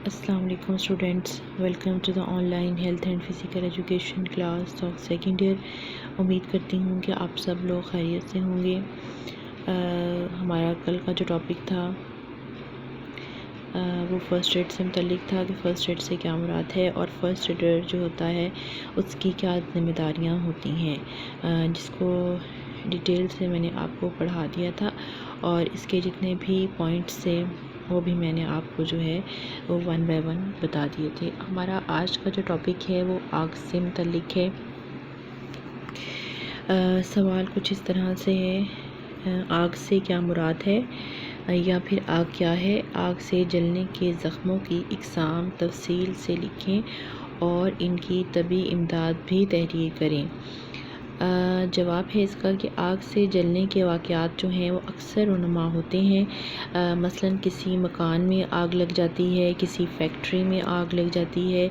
السلام علیکم students, welcome to the online health and physical education class of second year. امید کرتی ہوں کہ آپ سب لوگ خیریت سے ہوں گے۔ ہمارا کل کا جو ٹاپک تھا وہ فرسٹ ایڈ سے متعلق تھا کہ فرسٹ ایڈ سے کیا مراد ہے اور فرسٹ ایڈر جو ہوتا ہے اس کی کیا ذمہ داریاں ہوتی ہیں، جس کو ڈیٹیل سے میں نے آپ کو پڑھا دیا تھا، اور اس کے جتنے بھی پوائنٹس تھے وہ بھی میں نے آپ کو جو ہے وہ 1 بائی 1 بتا دیے تھے۔ ہمارا آج کا جو ٹاپک ہے وہ آگ سے متعلق ہے۔ سوال کچھ اس طرح سے ہے، آگ سے کیا مراد ہے، یا پھر آگ کیا ہے؟ آگ سے جلنے کے زخموں کی اقسام تفصیل سے لکھیں اور ان کی طبی امداد بھی تحریر کریں۔ جواب ہے اس کا کہ آگ سے جلنے کے واقعات جو ہیں وہ اکثر رونما ہوتے ہیں۔ مثلاً کسی مکان میں آگ لگ جاتی ہے، کسی فیکٹری میں آگ لگ جاتی ہے،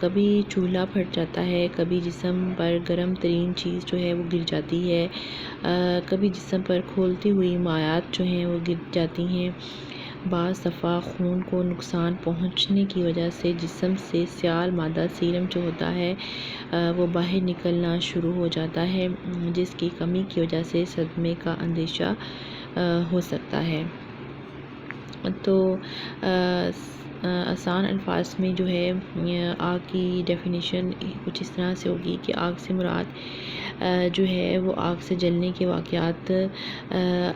کبھی چولہا پھٹ جاتا ہے، کبھی جسم پر گرم ترین چیز جو ہے وہ گر جاتی ہے، کبھی جسم پر کھولتی ہوئی مائعات جو ہیں وہ گر جاتی ہیں۔ بعض دفعہ خون کو نقصان پہنچنے کی وجہ سے جسم سے سیال مادہ سیرم جو ہوتا ہے وہ باہر نکلنا شروع ہو جاتا ہے، جس کی کمی کی وجہ سے صدمے کا اندیشہ ہو سکتا ہے۔ تو آسان الفاظ میں جو ہے آگ کی ڈیفینیشن کچھ اس طرح سے ہوگی کہ آگ سے مراد جو ہے وہ آگ سے جلنے کے واقعات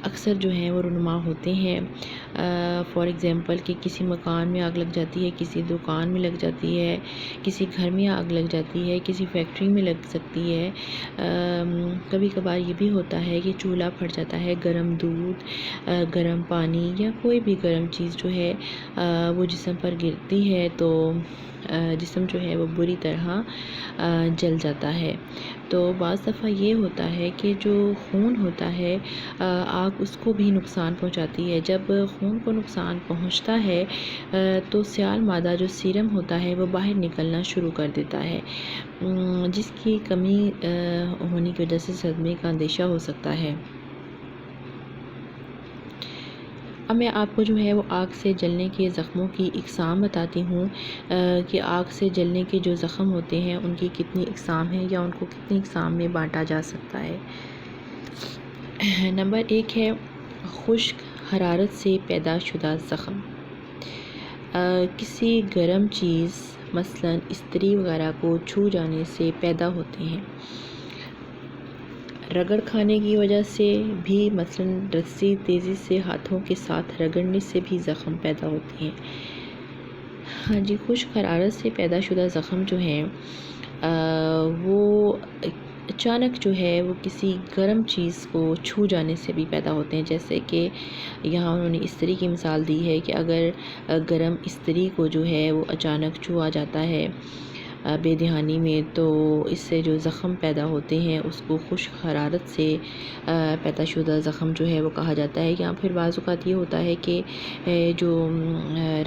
اکثر جو ہیں وہ رونما ہوتے ہیں۔ فار ایگزامپل کہ کسی مکان میں آگ لگ جاتی ہے، کسی دکان میں لگ جاتی ہے، کسی گھر میں آگ لگ جاتی ہے، کسی فیکٹری میں لگ سکتی ہے۔ کبھی کبھار یہ بھی ہوتا ہے کہ چولہا پھٹ جاتا ہے، گرم دودھ، گرم پانی یا کوئی بھی گرم چیز جو ہے وہ جسم پر گرتی ہے تو جسم جو ہے وہ بری طرح جل جاتا ہے۔ تو بعض دفعہ یہ ہوتا ہے کہ جو خون ہوتا ہے آگ اس کو بھی نقصان پہنچاتی ہے۔ جب خون کو نقصان پہنچتا ہے تو سیال مادہ جو سیرم ہوتا ہے وہ باہر نکلنا شروع کر دیتا ہے، جس کی کمی ہونے کی وجہ سے صدمے کا اندیشہ ہو سکتا ہے۔ اب میں آپ کو جو ہے وہ آگ سے جلنے کے زخموں کی اقسام بتاتی ہوں کہ آگ سے جلنے کے جو زخم ہوتے ہیں ان کی کتنی اقسام ہیں یا ان کو کتنی اقسام میں بانٹا جا سکتا ہے۔ نمبر 1 ہے خشک حرارت سے پیدا شدہ زخم۔ کسی گرم چیز مثلاً استری وغیرہ کو چھو جانے سے پیدا ہوتے ہیں۔ رگڑ کھانے کی وجہ سے بھی، مثلاً رسی تیزی سے ہاتھوں کے ساتھ رگڑنے سے بھی زخم پیدا ہوتے ہیں۔ ہاں جی، خشک حرارت سے پیدا شدہ زخم جو ہیں وہ اچانک جو ہے وہ کسی گرم چیز کو چھو جانے سے بھی پیدا ہوتے ہیں، جیسے کہ یہاں انہوں نے استری کی مثال دی ہے کہ اگر گرم استری کو جو ہے وہ اچانک چھوا جاتا ہے بے دھیانی میں تو اس سے جو زخم پیدا ہوتے ہیں اس کو خشک حرارت سے پیدا شدہ زخم جو ہے وہ کہا جاتا ہے۔ یا پھر بعض اوقات یہ ہوتا ہے کہ جو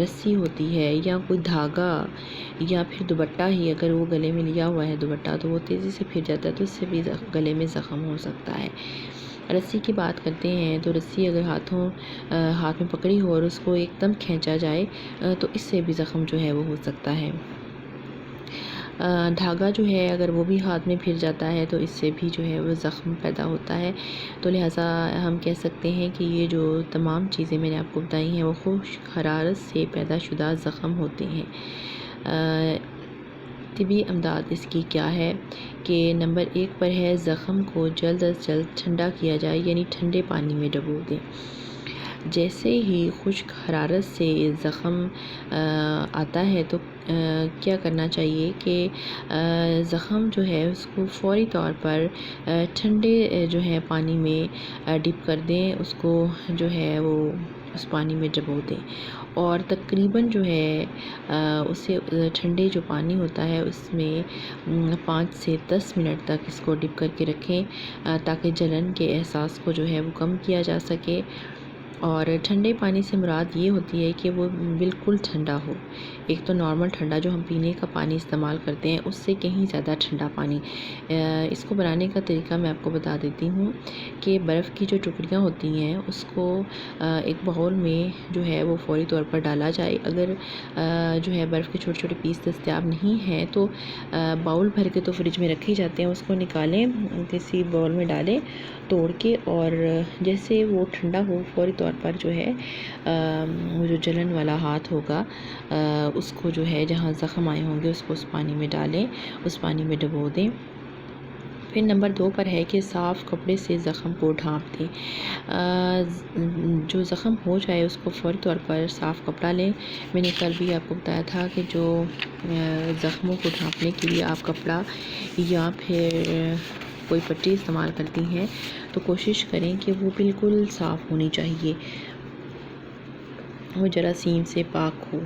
رسی ہوتی ہے یا کوئی دھاگا یا پھر دوپٹہ ہی اگر وہ گلے میں لیا ہوا ہے دوپٹہ تو وہ تیزی سے پھر جاتا ہے تو اس سے بھی گلے میں زخم ہو سکتا ہے۔ رسی کی بات کرتے ہیں تو رسی اگر ہاتھ میں پکڑی ہو اور اس کو ایک دم کھینچا جائے تو اس سے بھی زخم جو ہے وہ ہو سکتا ہے۔ دھاگا جو ہے اگر وہ بھی ہاتھ میں پھر جاتا ہے تو اس سے بھی جو ہے وہ زخم پیدا ہوتا ہے۔ تو لہٰذا ہم کہہ سکتے ہیں کہ یہ جو تمام چیزیں میں نے آپ کو بتائی ہیں وہ خشک حرارت سے پیدا شدہ زخم ہوتے ہیں۔ طبی امداد اس کی کیا ہے کہ نمبر 1 پر ہے زخم کو جلد از جلد ٹھنڈا کیا جائے، یعنی ٹھنڈے پانی میں ڈبو دیں۔ جیسے ہی خشک حرارت سے زخم آتا ہے تو کیا کرنا چاہیے کہ زخم جو ہے اس کو فوری طور پر ٹھنڈے جو ہے پانی میں ڈپ کر دیں، اس کو جو ہے وہ اس پانی میں ڈبو دیں اور تقریباً جو ہے اسے ٹھنڈے جو پانی ہوتا ہے اس میں 5 سے 10 منٹ تک اس کو ڈپ کر کے رکھیں تاکہ جلن کے احساس کو جو ہے وہ کم کیا جا سکے۔ اور ٹھنڈے پانی سے مراد یہ ہوتی ہے کہ وہ بالکل ٹھنڈا ہو. ایک تو نارمل ٹھنڈا جو ہم پینے کا پانی استعمال کرتے ہیں اس سے کہیں زیادہ ٹھنڈا پانی. اس کو بنانے کا طریقہ میں آپ کو بتا دیتی ہوں کہ برف کی جو ٹکڑیاں ہوتی ہیں اس کو ایک باؤل میں جو ہے وہ فوری طور پر ڈالا جائے. اگر جو ہے برف کے چھوٹے چھوٹے پیس دستیاب نہیں ہیں تو باؤل بھر کے تو فریج میں رکھے جاتے ہیں. اس کو نکالیں, کسی باؤل میں ڈالیں توڑ کے, اور جیسے وہ ٹھنڈا ہو فوری طور پر جو ہے وہ جو جلن والا ہاتھ ہوگا اس کو جو ہے جہاں زخم آئے ہوں گے اس کو اس پانی میں ڈالیں, اس پانی میں ڈبو دیں. پھر نمبر 2 پر ہے کہ صاف کپڑے سے زخم کو ڈھانپ دیں. جو زخم ہو جائے اس کو فوری طور پر صاف کپڑا لیں. میں نے کل بھی آپ کو بتایا تھا کہ جو زخموں کو ڈھانپنے کے لیے آپ کپڑا یا پھر کوئی پٹی استعمال کرتی ہیں تو کوشش کریں کہ وہ بالکل صاف ہونی چاہیے, وہ جراثیم سے پاک ہو.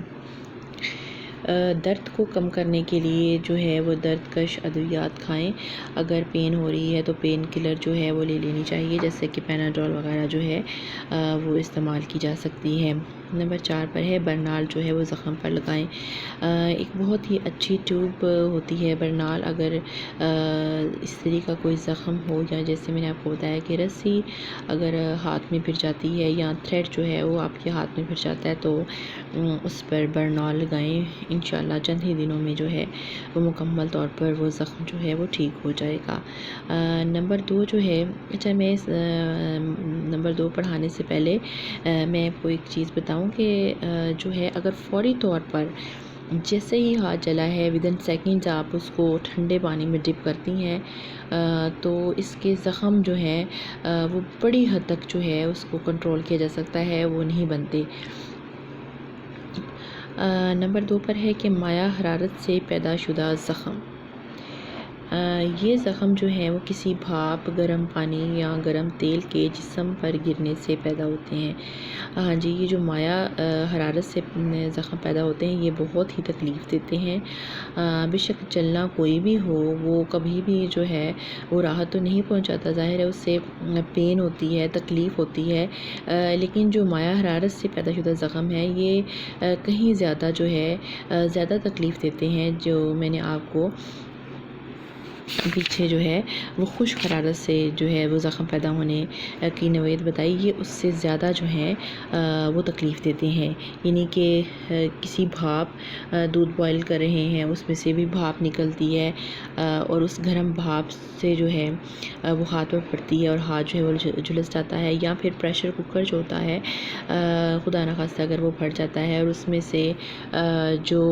درد کو کم کرنے کے لیے جو ہے وہ درد کش ادویات کھائیں. اگر پین ہو رہی ہے تو پین کلر جو ہے وہ لے لینی چاہیے, جیسے کہ پیناڈول وغیرہ جو ہے وہ استعمال کی جا سکتی ہے. نمبر 4 پر ہے برنال جو ہے وہ زخم پر لگائیں. ایک بہت ہی اچھی ٹیوب ہوتی ہے برنال. اگر استری کا کوئی زخم ہو یا جیسے میں نے آپ کو بتایا کہ رسی اگر ہاتھ میں پھر جاتی ہے یا تھریڈ جو ہے وہ آپ کے ہاتھ میں پھر جاتا ہے تو اس پر برنال لگائیں. انشاءاللہ چند ہی دنوں میں جو ہے وہ مکمل طور پر وہ زخم جو ہے وہ ٹھیک ہو جائے گا. نمبر 2 جو ہے, اچھا میں نمبر 2 پڑھانے سے پہلے میں آپ کو ایک چیز بتاؤں کہ جو ہے اگر فوری طور پر جیسے ہی ہاتھ جلا ہے ودن سیکنڈز آپ اس کو ٹھنڈے پانی میں ڈپ کرتی ہیں تو اس کے زخم جو ہیں وہ بڑی حد تک جو ہے اس کو کنٹرول کیا جا سکتا ہے, وہ نہیں بنتے. نمبر 2 پر ہے کہ مایع حرارت سے پیدا شدہ زخم. یہ زخم جو ہیں وہ کسی بھاپ, گرم پانی یا گرم تیل کے جسم پر گرنے سے پیدا ہوتے ہیں. ہاں جی, یہ جو مایع حرارت سے زخم پیدا ہوتے ہیں یہ بہت ہی تکلیف دیتے ہیں. بے شک چلنا کوئی بھی ہو وہ کبھی بھی جو ہے وہ راحت تو نہیں پہنچاتا, ظاہر ہے اس سے پین ہوتی ہے, تکلیف ہوتی ہے, لیکن جو مایع حرارت سے پیدا شدہ زخم ہے یہ کہیں زیادہ جو ہے زیادہ تکلیف دیتے ہیں. جو میں نے آپ کو پیچھے جو ہے وہ خشک حرارت سے جو ہے وہ زخم پیدا ہونے کی نوعیت بتائی, یہ اس سے زیادہ جو ہیں وہ تکلیف دیتے ہیں. یعنی کہ کسی بھاپ, دودھ بوائل کر رہے ہیں اس میں سے بھی بھاپ نکلتی ہے اور اس گرم بھاپ سے جو ہے وہ ہاتھ پر پڑتی ہے اور ہاتھ جو ہے وہ جھلس جاتا ہے. یا پھر پریشر کوکر جو ہوتا ہے خدا نخواستہ اگر وہ پھٹ جاتا ہے اور اس میں سے جو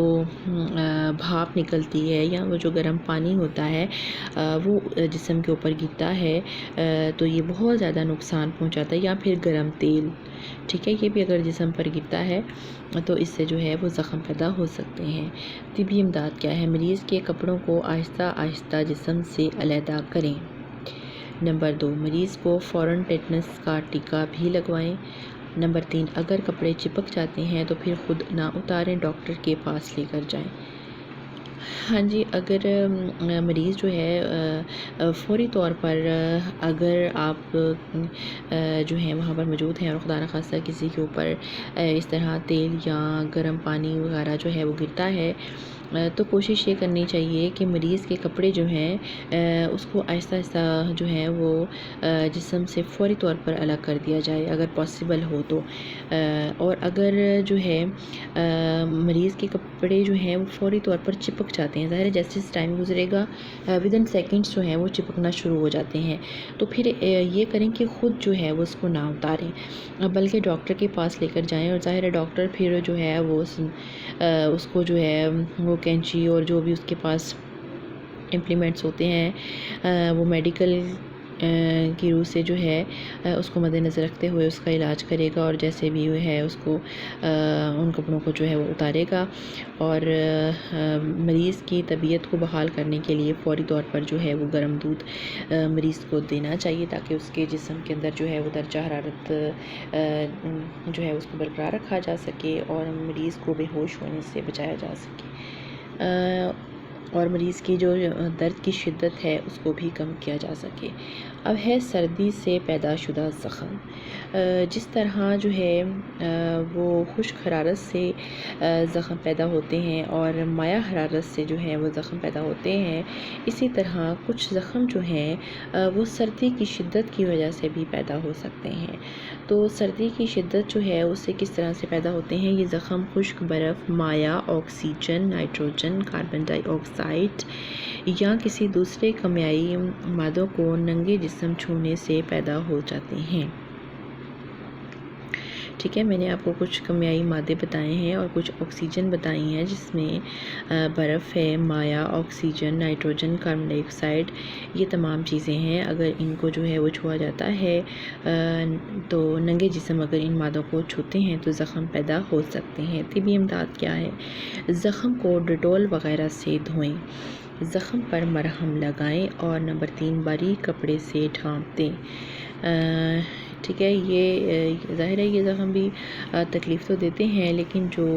بھاپ نکلتی ہے یا وہ جو گرم پانی ہوتا ہے وہ جسم کے اوپر گرتا ہے تو یہ بہت زیادہ نقصان پہنچاتا ہے. یا پھر گرم تیل, ٹھیک ہے, یہ بھی اگر جسم پر گرتا ہے تو اس سے جو ہے وہ زخم پیدا ہو سکتے ہیں. طبی امداد کیا ہے؟ مریض کے کپڑوں کو آہستہ آہستہ جسم سے علیحدہ کریں. نمبر 2, مریض کو فوراً ٹیٹنس کا ٹیکہ بھی لگوائیں. نمبر 3, اگر کپڑے چپک جاتے ہیں تو پھر خود نہ اتاریں, ڈاکٹر کے پاس لے کر جائیں. ہاں جی, اگر مریض جو ہے فوری طور پر اگر آپ جو ہیں وہاں پر موجود ہیں اور خدا نخواستہ کسی کے اوپر اس طرح تیل یا گرم پانی وغیرہ جو ہے وہ گرتا ہے تو کوشش یہ کرنی چاہیے کہ مریض کے کپڑے جو ہیں اس کو آہستہ آہستہ جو ہے وہ جسم سے فوری طور پر الگ کر دیا جائے اگر پاسبل ہو تو. اور اگر جو ہے مریض کے کپڑے جو ہیں وہ فوری طور پر چپک جاتے ہیں, ظاہر ہے جیسے ٹائم گزرے گا ودن سیکنڈس جو ہیں وہ چپکنا شروع ہو جاتے ہیں, تو پھر یہ کریں کہ خود جو ہے وہ اس کو نہ اتاریں بلکہ ڈاکٹر کے پاس لے کر جائیں. اور ظاہر ہے ڈاکٹر پھر جو ہے وہ اس کو جو ہے وہ کینچی اور جو بھی اس کے پاس امپلیمنٹس ہوتے ہیں وہ میڈیکل کی روح سے جو ہے اس کو مد نظر رکھتے ہوئے اس کا علاج کرے گا اور جیسے بھی ہے اس کو ان کپڑوں کو جو ہے وہ اتارے گا. اور مریض کی طبیعت کو بحال کرنے کے لیے فوری طور پر جو ہے وہ گرم دودھ مریض کو دینا چاہیے تاکہ اس کے جسم کے اندر جو ہے وہ درجہ حرارت جو ہے اس کو برقرار رکھا جا سکے اور مریض کو بے ہوش ہونے سے بچایا جا سکے اور مریض کی جو درد کی شدت ہے اس کو بھی کم کیا جا سکے. اب ہے سردی سے پیدا شدہ زخم۔ جس طرح جو ہے وہ خشک حرارت سے زخم پیدا ہوتے ہیں اور مائع حرارت سے جو ہے وہ زخم پیدا ہوتے ہیں، اسی طرح کچھ زخم جو ہیں وہ سردی کی شدت کی وجہ سے بھی پیدا ہو سکتے ہیں۔ تو سردی کی شدت جو ہے اس سے کس طرح سے پیدا ہوتے ہیں؟ یہ زخم خشک برف، مائع، آکسیجن، نائٹروجن، کاربن ڈائی آکسائڈ یا کسی دوسرے کیمیائی مادوں کو ننگے جسم چھونے سے پیدا ہو جاتے ہیں۔ ٹھیک ہے، میں نے آپ کو کچھ کیمیائی مادے بتائے ہیں اور کچھ آکسیجن بتائی ہیں، جس میں برف ہے، مائع، آکسیجن، نائٹروجن، کاربن ڈائی آکسائڈ، یہ تمام چیزیں ہیں۔ اگر ان کو جو ہے وہ چھوا جاتا ہے تو ننگے جسم اگر ان مادوں کو چھوتے ہیں تو زخم پیدا ہو سکتے ہیں۔ طبی امداد کیا ہے؟ زخم کو ڈیٹول وغیرہ سے دھوئیں، زخم پر مرہم لگائیں اور نمبر 3 باریک کپڑے سے ڈھانپ دیں۔ ٹھیک ہے، یہ ظاہر ہے یہ زخم بھی تکلیف تو دیتے ہیں، لیکن جو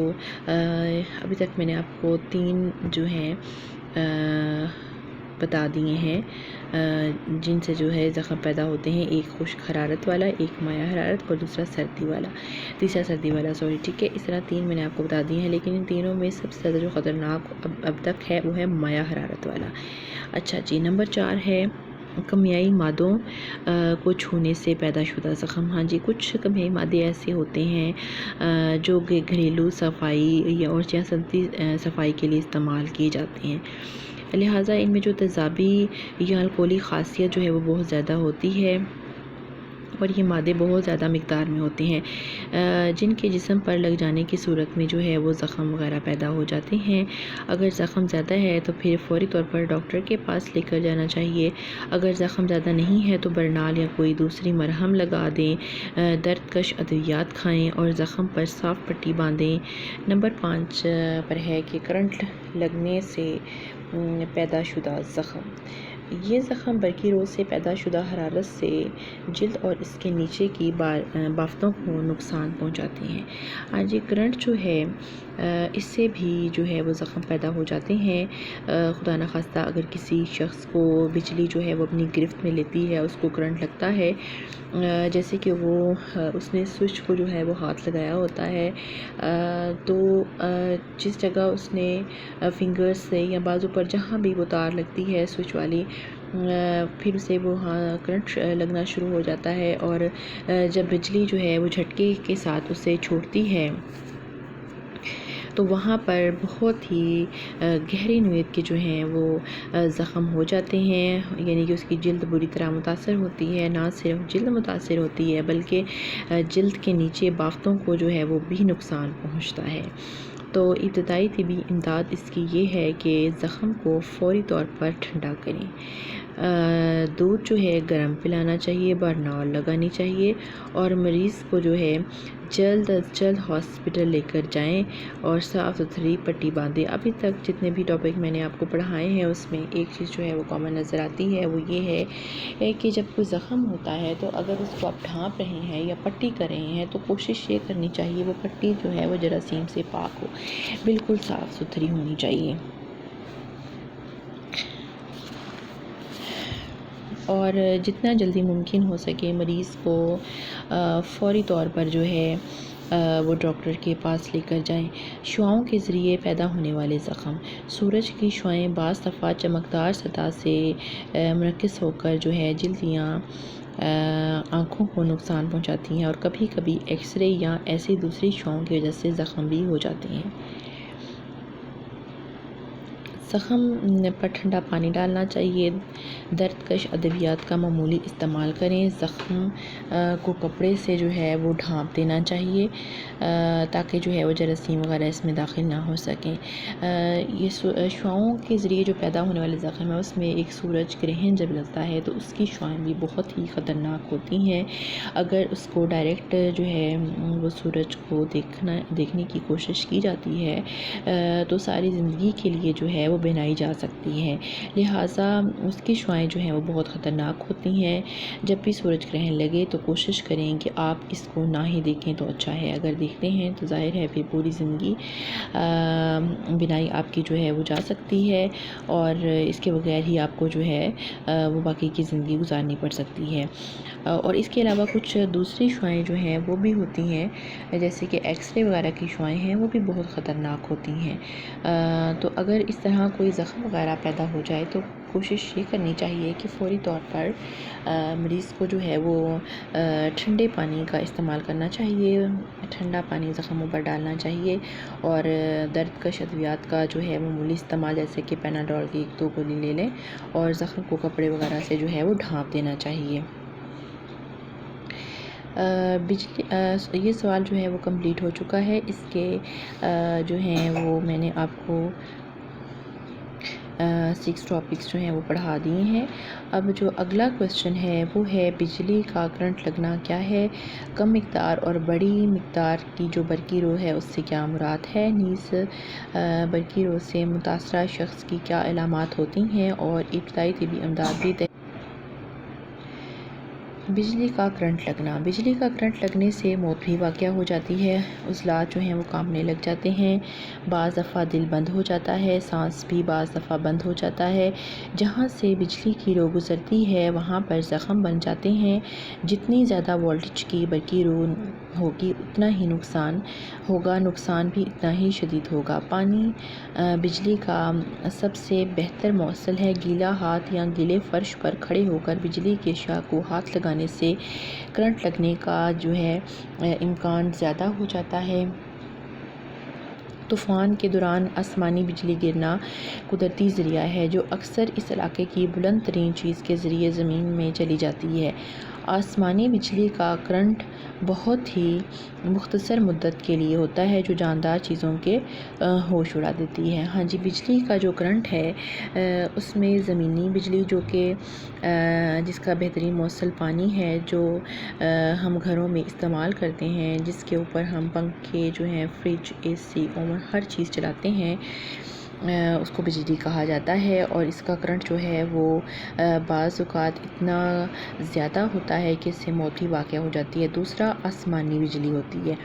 ابھی تک میں نے آپ کو 3 جو ہیں بتا دیے ہیں جن سے جو ہے زخم پیدا ہوتے ہیں، ایک خشک حرارت والا، ایک مائع حرارت اور دوسرا تیسرا سردی والا، ٹھیک ہے۔ اس طرح 3 میں نے آپ کو بتا دی ہیں، لیکن ان تینوں میں سب سے زیادہ جو خطرناک اب تک ہے وہ ہے مائع حرارت والا۔ اچھا جی، نمبر 4 ہے کیمیائی مادوں کو چھونے سے پیدا شدہ زخم۔ ہاں جی، کچھ کیمیائی مادے ایسے ہوتے ہیں جو گھریلو صفائی یا اور صنعتی صفائی کے لیے استعمال کیے جاتے ہیں، لہٰذا ان میں جو تیزابی یا الکولی خاصیت جو ہے وہ بہت زیادہ ہوتی ہے اور یہ مادے بہت زیادہ مقدار میں ہوتے ہیں، جن کے جسم پر لگ جانے کی صورت میں جو ہے وہ زخم وغیرہ پیدا ہو جاتے ہیں۔ اگر زخم زیادہ ہے تو پھر فوری طور پر ڈاکٹر کے پاس لے کر جانا چاہیے۔ اگر زخم زیادہ نہیں ہے تو برنال یا کوئی دوسری مرہم لگا دیں، درد کش ادویات کھائیں اور زخم پر صاف پٹی باندھیں۔ نمبر 5 پر ہے کہ کرنٹ لگنے سے پیدا شدہ زخم۔ یہ زخم برقی روز سے پیدا شدہ حرارت سے جلد اور اس کے نیچے کی بافتوں کو نقصان پہنچاتے ہیں۔ آج یہ کرنٹ جو ہے اس سے بھی جو ہے وہ زخم پیدا ہو جاتے ہیں۔ خدا نخواستہ اگر کسی شخص کو بجلی جو ہے وہ اپنی گرفت میں لیتی ہے، اس کو کرنٹ لگتا ہے، جیسے کہ اس نے سوئچ کو جو ہے وہ ہاتھ لگایا ہوتا ہے، تو جس جگہ اس نے فنگرز سے یا بازو پر جہاں بھی وہ تار لگتی ہے سوئچ والی، پھر اسے وہ کرنٹ لگنا شروع ہو جاتا ہے، اور جب بجلی جو ہے وہ جھٹکے کے ساتھ اسے چھوڑتی ہے تو وہاں پر بہت ہی گہری نوعیت کے جو ہیں وہ زخم ہو جاتے ہیں، یعنی کہ اس کی جلد بری طرح متاثر ہوتی ہے۔ نہ صرف جلد متاثر ہوتی ہے بلکہ جلد کے نیچے بافتوں کو جو ہے وہ بھی نقصان پہنچتا ہے۔ تو ابتدائی طبی امداد اس کی یہ ہے کہ زخم کو فوری طور پر ٹھنڈا کریں، دودھ جو ہے گرم پلانا چاہیے، برنال لگانی چاہیے اور مریض کو جو ہے جلد از جلد ہاسپٹل لے کر جائیں اور صاف ستھری پٹی باندھیں۔ ابھی تک جتنے بھی ٹاپک میں نے آپ کو پڑھائے ہیں اس میں ایک چیز جو ہے وہ کامن نظر آتی ہے، وہ یہ ہے کہ جب کوئی زخم ہوتا ہے تو اگر اس کو آپ ڈھانپ رہے ہیں یا پٹی کر رہے ہیں تو کوشش یہ کرنی چاہیے وہ پٹی جو ہے وہ جراثیم سے پاک ہو، بالکل صاف ستھری ہونی چاہیے، اور جتنا جلدی ممکن ہو سکے مریض کو فوری طور پر جو ہے وہ ڈاکٹر کے پاس لے کر جائیں۔ شعاعوں کے ذریعے پیدا ہونے والے زخم۔ سورج کی شعاعیں بعض دفعہ چمکدار سطح سے منعکس ہو کر جو ہے جلد یا آنکھوں کو نقصان پہنچاتی ہیں، اور کبھی کبھی ایکس رے یا ایسی دوسری شعاعوں کی وجہ سے زخم بھی ہو جاتے ہیں۔ زخم پر ٹھنڈا پانی ڈالنا چاہیے، درد کش ادویات کا معمولی استعمال کریں، زخم کو کپڑے سے جو ہے وہ ڈھانپ دینا چاہیے تاکہ جو ہے وہ جراثیم وغیرہ اس میں داخل نہ ہو سکیں۔ یہ شعاعوں کے ذریعے جو پیدا ہونے والے زخم ہے اس میں ایک سورج گرہن جب لگتا ہے تو اس کی شعاعیں بھی بہت ہی خطرناک ہوتی ہیں۔ اگر اس کو ڈائریکٹ جو ہے وہ سورج کو دیکھنے کی کوشش کی جاتی ہے تو ساری زندگی کے لیے جو ہے وہ وہ بنائی جا سکتی ہے، لہٰذا اس کی شعائیں جو ہیں وہ بہت خطرناک ہوتی ہیں۔ جب بھی سورج گرہن لگے تو کوشش کریں کہ آپ اس کو نہ ہی دیکھیں تو اچھا ہے، اگر دیکھتے ہیں تو ظاہر ہے پھر پوری زندگی بنائی آپ کی جو ہے وہ جا سکتی ہے، اور اس کے بغیر ہی آپ کو جو ہے وہ باقی کی زندگی گزارنی پڑ سکتی ہے۔ اور اس کے علاوہ کچھ دوسری شعائیں جو ہیں وہ بھی ہوتی ہیں، جیسے کہ ایکس رے وغیرہ کی شعائیں ہیں، وہ بھی بہت خطرناک ہوتی ہیں۔ تو اگر اس طرح کوئی زخم وغیرہ پیدا ہو جائے تو کوشش یہ کرنی چاہیے کہ فوری طور پر مریض کو جو ہے وہ ٹھنڈے پانی کا استعمال کرنا چاہیے، ٹھنڈا پانی زخموں پر ڈالنا چاہیے، اور درد کش ادویات کا جو ہے معمولی استعمال، جیسے کہ پیناڈول کی 1-2 گولی لے لیں، اور زخم کو کپڑے وغیرہ سے جو ہے وہ ڈھانپ دینا چاہیے۔ یہ سوال جو ہے وہ کمپلیٹ ہو چکا ہے، اس کے جو ہیں وہ میں نے آپ کو 6 ٹاپکس جو ہیں وہ پڑھا دیے ہیں۔ اب جو اگلا کویسچن ہے وہ ہے بجلی کا کرنٹ لگنا کیا ہے، کم مقدار اور بڑی مقدار کی جو برقی رو ہے اس سے کیا مراد ہے، نیز برقی رو سے متاثرہ شخص کی کیا علامات ہوتی ہیں، اور ابتدائی طبی امداد بھی بجلی کا کرنٹ لگنا۔ بجلی کا کرنٹ لگنے سے موت بھی واقع ہو جاتی ہے، عضلات جو ہیں وہ کانپنے لگ جاتے ہیں، بعض دفعہ دل بند ہو جاتا ہے، سانس بھی بعض دفعہ بند ہو جاتا ہے۔ جہاں سے بجلی کی رو گزرتی ہے وہاں پر زخم بن جاتے ہیں۔ جتنی زیادہ وولٹیج کی برقی رو ہوگی اتنا ہی نقصان ہوگا، نقصان بھی اتنا ہی شدید ہوگا۔ پانی بجلی کا سب سے بہتر موصل ہے۔ گیلا ہاتھ یا گیلے فرش پر کھڑے ہو کر بجلی کے شاہ کو ہاتھ لگانے سے کرنٹ لگنے کا جو ہے امکان زیادہ ہو جاتا ہے۔ طوفان کے دوران آسمانی بجلی گرنا قدرتی ذریعہ ہے جو اکثر اس علاقے کی بلند ترین چیز کے ذریعے زمین میں چلی جاتی ہے۔ آسمانی بجلی کا کرنٹ بہت ہی مختصر مدت کے لیے ہوتا ہے جو جاندار چیزوں کے ہوش اڑا دیتی ہے۔ ہاں جی، بجلی کا جو کرنٹ ہے اس میں زمینی بجلی جو کہ جس کا بہترین موصل پانی ہے، جو ہم گھروں میں استعمال کرتے ہیں، جس کے اوپر ہم پنکھے جو ہیں، فریج، اے سی، اوون، ہر چیز چلاتے ہیں، اس کو بجلی کہا جاتا ہے۔ اور اس کا کرنٹ جو ہے وہ بعض اوقات اتنا زیادہ ہوتا ہے کہ اس سے موت بھی واقع ہو جاتی ہے۔ دوسرا آسمانی بجلی ہوتی ہے۔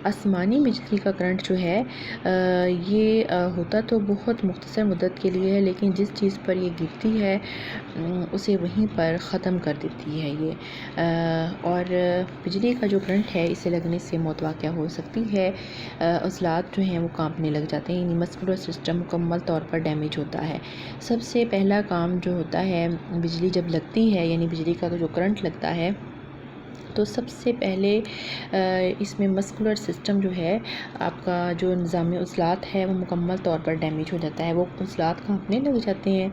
آسمانی بجلی کا کرنٹ جو ہے یہ ہوتا تو بہت مختصر مدت کے لیے ہے، لیکن جس چیز پر یہ گرتی ہے اسے وہیں پر ختم کر دیتی ہے یہ۔ اور بجلی کا جو کرنٹ ہے اسے لگنے سے موت واقع ہو سکتی ہے۔ عضلات جو ہیں وہ کانپنے لگ جاتے ہیں، یعنی مسکولر سسٹم مکمل طور پر ڈیمیج ہوتا ہے۔ سب سے پہلا کام جو ہوتا ہے بجلی جب لگتی ہے، یعنی بجلی کا جو کرنٹ لگتا ہے، تو سب سے پہلے اس میں مسکولر سسٹم جو ہے آپ کا جو نظام عضلات ہے وہ مکمل طور پر ڈیمیج ہو جاتا ہے، وہ عضلات کانپنے لگ جاتے ہیں۔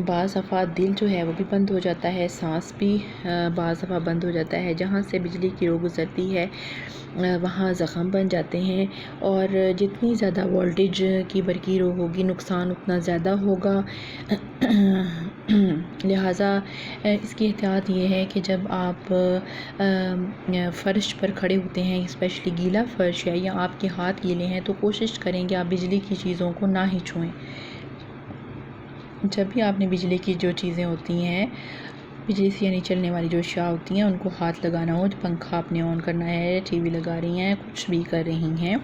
بعض دفعہ دل جو ہے وہ بھی بند ہو جاتا ہے، سانس بھی بعض دفعہ بند ہو جاتا ہے۔ جہاں سے بجلی کی رو گزرتی ہے وہاں زخم بن جاتے ہیں، اور جتنی زیادہ وولٹیج کی برقی رو ہوگی نقصان اتنا زیادہ ہوگا۔ لہٰذا اس کی احتیاط یہ ہے کہ جب آپ فرش پر کھڑے ہوتے ہیں، اسپیشلی گیلا فرش ہے یا آپ کے ہاتھ گیلے ہیں، تو کوشش کریں کہ آپ بجلی کی چیزوں کو نہ ہی چھوئیں۔ جب بھی آپ نے بجلی کی جو چیزیں ہوتی ہیں، بجلی سے یعنی چلنے والی جو اشیاء ہوتی ہیں، ان کو ہاتھ لگانا ہو، پنکھا آپ نے آن کرنا ہے، ٹی وی لگا رہی ہیں، کچھ بھی کر رہی ہیں،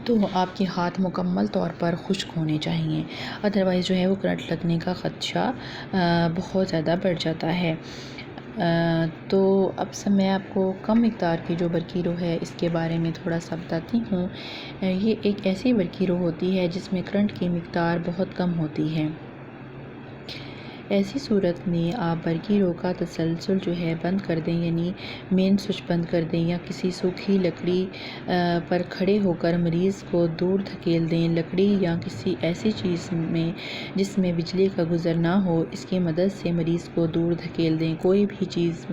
تو آپ کے ہاتھ مکمل طور پر خشک ہونے چاہیے، ادروائز جو ہے وہ کرنٹ لگنے کا خدشہ بہت زیادہ بڑھ جاتا ہے۔ تو اب میں آپ کو کم مقدار کی جو برقی رو ہے اس کے بارے میں تھوڑا سا بتاتی ہوں۔ یہ ایک ایسی برقی رو ہوتی ہے جس میں کرنٹ کی مقدار بہت کم ہوتی ہے۔ ایسی صورت میں آپ برقی رو کا تسلسل جو ہے بند کر دیں، یعنی مین سوئچ بند کر دیں، یا کسی سوکھی لکڑی پر کھڑے ہو کر مریض کو دور دھکیل دیں۔ لکڑی یا کسی ایسی چیز میں جس میں بجلی کا گزر نہ ہو، اس کی مدد سے مریض کو دور دھکیل دیں۔ کوئی بھی چیز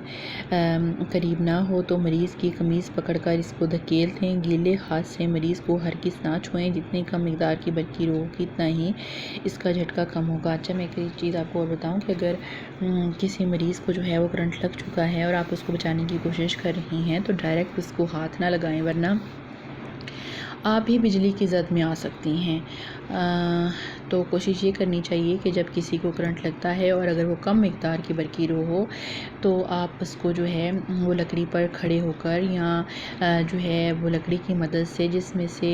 قریب نہ ہو تو مریض کی قمیض پکڑ کر اس کو دھکیل دیں۔ گیلے ہاتھ سے مریض کو ہرگز نہ چھوئیں، جتنی کم مقدار کی برقی رو ہوگی اتنا ہی اس کا جھٹکا کم ہوگا۔ اچھا، میں ایک چیز آپ کو اور بتاؤں کہ اگر کسی مریض کو جو ہے وہ کرنٹ لگ چکا ہے اور آپ اس کو بچانے کی کوشش کر رہی ہیں تو ڈائریکٹ اس کو ہاتھ نہ لگائیں، ورنہ آپ بھی بجلی کی زد میں آ سکتی ہیں۔ تو کوشش یہ کرنی چاہیے کہ جب کسی کو کرنٹ لگتا ہے اور اگر وہ کم مقدار کی برقی رو ہو تو آپ اس کو جو ہے وہ لکڑی پر کھڑے ہو کر یا جو ہے وہ لکڑی کی مدد سے جس میں سے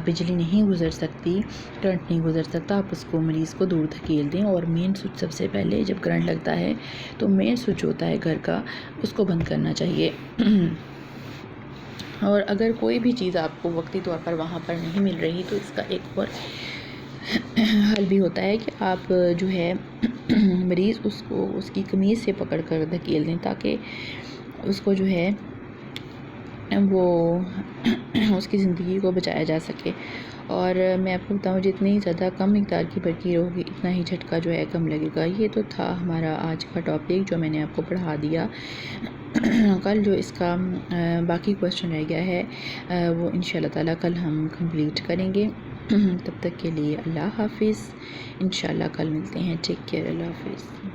بجلی نہیں گزر سکتی، کرنٹ نہیں گزر سکتا، آپ اس کو مریض کو دور دھکیل دیں اور مین سوئچ سب سے پہلے جب کرنٹ لگتا ہے تو مین سوئچ ہوتا ہے گھر کا، اس کو بند کرنا چاہیے۔ اور اگر کوئی بھی چیز آپ کو وقتی طور پر وہاں پر نہیں مل رہی تو اس کا ایک اور حل بھی ہوتا ہے کہ آپ جو ہے مریض اس کو اس کی قمیض سے پکڑ کر دھکیل دیں تاکہ اس کو جو ہے وہ اس کی زندگی کو بچایا جا سکے۔ اور میں آپ کو بتاؤں جتنی زیادہ کم مقدار کی برقی ہوگی اتنا ہی جھٹکا جو ہے کم لگے گا۔ یہ تو تھا ہمارا آج کا ٹاپک جو میں نے آپ کو پڑھا دیا۔ کل جو اس کا باقی کویسچن رہ گیا ہے وہ انشاءاللہ تعالی کل ہم کمپلیٹ کریں گے۔ تب تک کے لیے اللہ حافظ، انشاءاللہ کل ملتے ہیں۔ ٹیک کیئر، اللہ حافظ۔